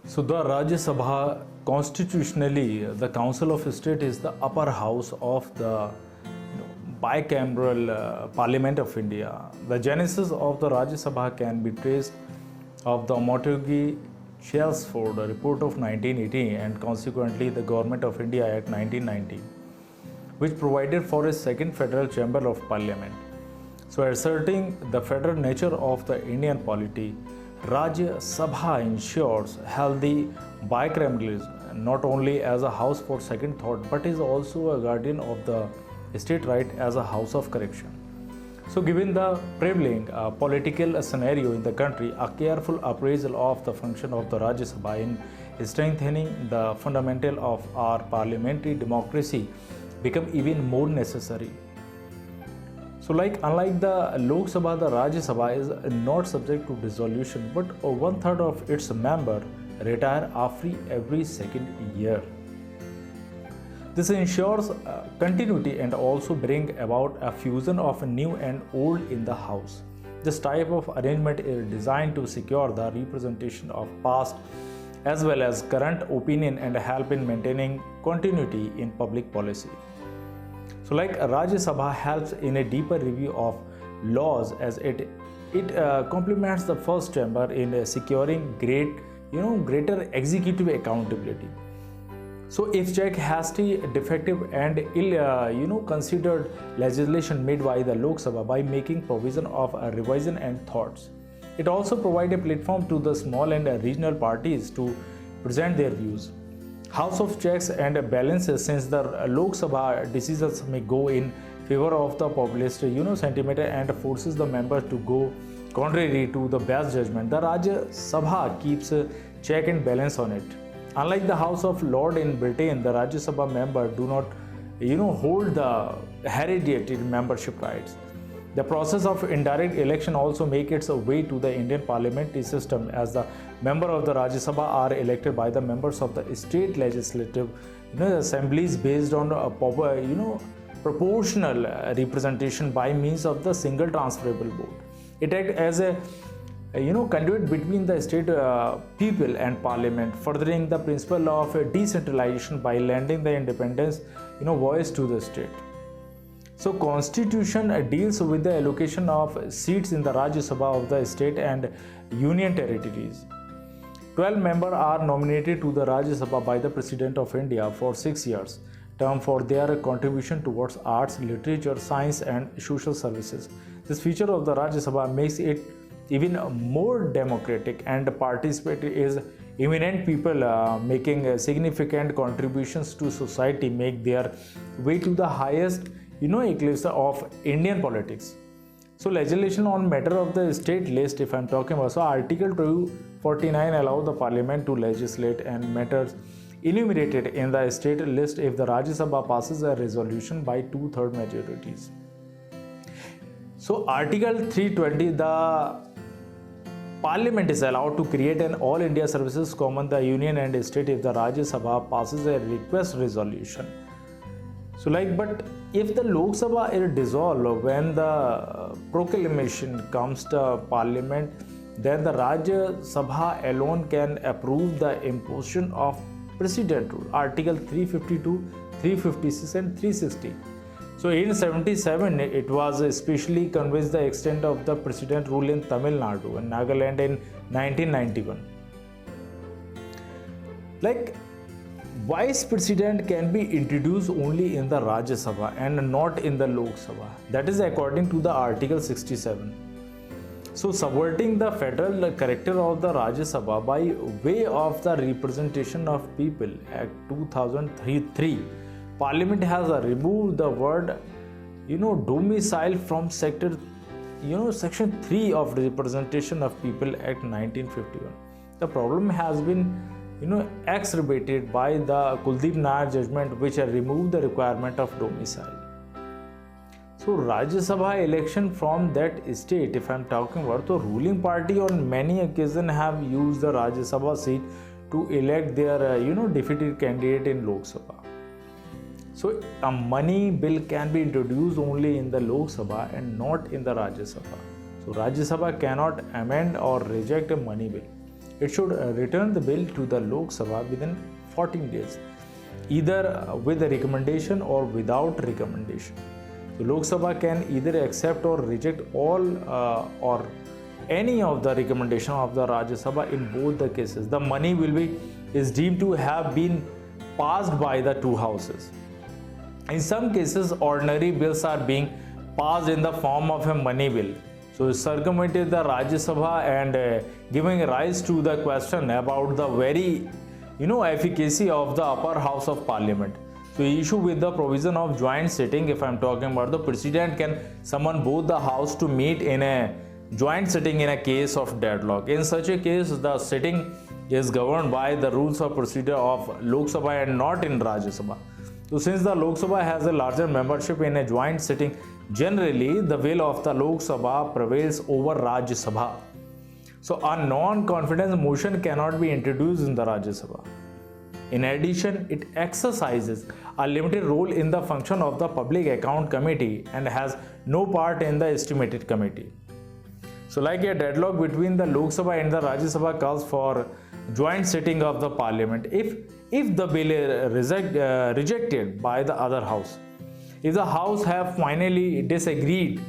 So the Rajya Sabha, constitutionally, the Council of State is the upper house of the bicameral Parliament of India. The genesis of the Rajya Sabha can be traced of the Montagu Chelmsford Report of 1980 and consequently the Government of India Act 1990, which provided for a second federal chamber of parliament. So asserting the federal nature of the Indian polity, Rajya Sabha ensures healthy bicameralism not only as a house for second thought but is also a guardian of the state right as a house of correction. So given the prevailing political scenario in the country, a careful appraisal of the function of the Rajya Sabha in strengthening the fundamental of our parliamentary democracy become even more necessary. So unlike the Lok Sabha, the Rajya Sabha is not subject to dissolution, but one third of its members retire after every second year. This ensures continuity and also bring about a fusion of new and old in the house. This type of arrangement is designed to secure the representation of past as well as current opinion and help in maintaining continuity in public policy. So Rajya Sabha helps in a deeper review of laws as it complements the first chamber in securing greater executive accountability. So if check hasty, defective and ill considered legislation made by the Lok Sabha by making provision of a revision and thoughts. It also provides a platform to the small and regional parties to present their views. House of checks and balances, since the Lok Sabha decisions may go in favor of the populist sentiment and forces the members to go contrary to the best judgment. The Rajya Sabha keeps a check and balance on it. Unlike the House of Lords in Britain, the Rajya Sabha members do not hold the hereditary membership rights. The process of indirect election also makes its way to the Indian parliamentary system, as the members of the Rajya Sabha are elected by the members of the state legislative assemblies based on proportional representation by means of the single transferable vote. It acts as a conduit between the state people and parliament, furthering the principle of decentralization by lending the independence voice to the state. So constitution deals with the allocation of seats in the Rajya Sabha of the state and union territories. 12 members are nominated to the Rajya Sabha by the President of India for 6 years term for their contribution towards arts, literature, science and social services. This feature of the Rajya Sabha makes it even more democratic and participatory is eminent people making significant contributions to society make their way to the highest echelons of Indian politics. So legislation on matter of the state list, if I'm talking about, so Article 249 allows the Parliament to legislate and matters enumerated in the state list if the Rajya Sabha passes a resolution by 2/3 majorities. So Article 320, the Parliament is allowed to create an All India Services Common the Union and State if the Rajya Sabha passes a request resolution. So but if the Lok Sabha is dissolved when the proclamation comes to Parliament, then the Rajya Sabha alone can approve the imposition of President rule, Article 352, 356 and 360. So in 77, it was especially conveys the extent of the President rule in Tamil Nadu and Nagaland in 1991. Vice President can be introduced only in the Rajya Sabha and not in the Lok Sabha. That is according to the Article 67. So subverting the federal character of the Rajya Sabha by way of the Representation of People Act 2003, Parliament has removed the word domicile from section 3 of Representation of People Act 1951. The problem has been exacerbated by the Kuldeep Nair judgment, which removed the requirement of domicile. So Rajya Sabha election from that state, if I am talking about, the ruling party on many occasions have used the Rajya Sabha seat to elect their defeated candidate in Lok Sabha. So a money bill can be introduced only in the Lok Sabha and not in the Rajya Sabha. So Rajya Sabha cannot amend or reject a money bill. it should return the bill to the Lok Sabha within 14 days, either with a recommendation or without recommendation. So Lok Sabha can either accept or reject all or any of the recommendation of the Rajya Sabha in both the cases. The money is deemed to have been passed by the two houses. In some cases, ordinary bills are being passed in the form of a money bill. So circumvented the Rajya Sabha and giving rise to the question about the very efficacy of the upper house of parliament. So issue with the provision of joint sitting, if I am talking about, the president can summon both the house to meet in a joint sitting in a case of deadlock. In such a case, the sitting is governed by the rules of procedure of Lok Sabha and not in Rajya Sabha. So since the Lok Sabha has a larger membership in a joint sitting, generally the will of the Lok Sabha prevails over Rajya Sabha. So a non-confidence motion cannot be introduced in the Rajya Sabha. In addition, it exercises a limited role in the function of the Public Account Committee and has no part in the Estimated Committee. So like a deadlock between the Lok Sabha and the Rajya Sabha calls for joint sitting of the parliament if the bill is rejected by the other house. If the house have finally disagreed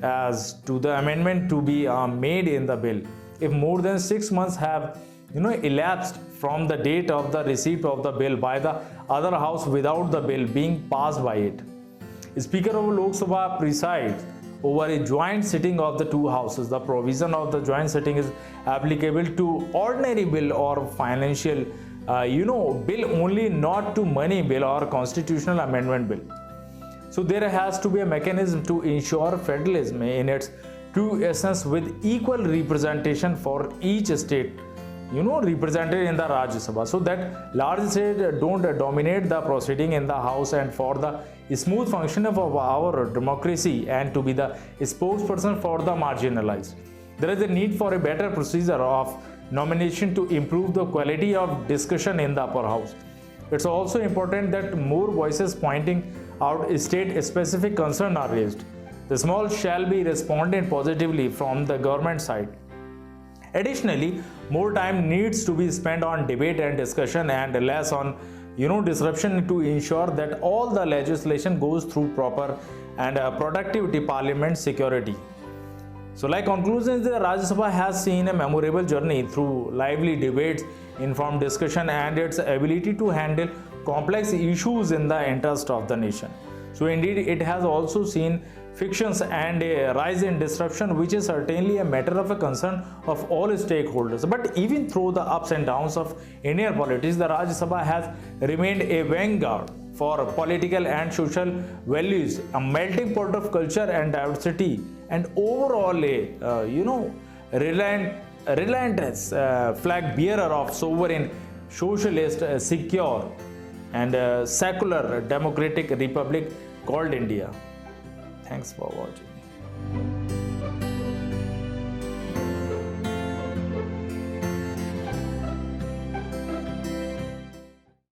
as to the amendment to be made in the bill, if more than 6 months have elapsed from the date of the receipt of the bill by the other house without the bill being passed by it, Speaker of Lok Sabha presides over a joint sitting of the two houses. The provision of the joint sitting is applicable to ordinary bill or financial bill only, not to money bill or constitutional amendment bill. So there has to be a mechanism to ensure federalism in its true essence with equal representation for each state represented in the Rajya Sabha, so that large states don't dominate the proceeding in the house, and for the smooth function of our democracy and to be the spokesperson for the marginalized. There is a need for a better procedure of nomination to improve the quality of discussion in the upper house. It's also important that more voices pointing out state-specific concerns are raised. The small shall be responded positively from the government side. Additionally, more time needs to be spent on debate and discussion and less on disruption to ensure that all the legislation goes through proper and productivity parliament security. So like conclusions, the Rajya Sabha has seen a memorable journey through lively debates, informed discussion and its ability to handle complex issues in the interest of the nation. So indeed, it has also seen fictions and a rise in disruption, which is certainly a matter of a concern of all stakeholders. But even through the ups and downs of Indian politics, the Rajya Sabha has remained a vanguard for political and social values, a melting pot of culture and diversity, and overall a relentless flag bearer of sovereign, socialist, secure and secular democratic republic called India. Thanks for watching.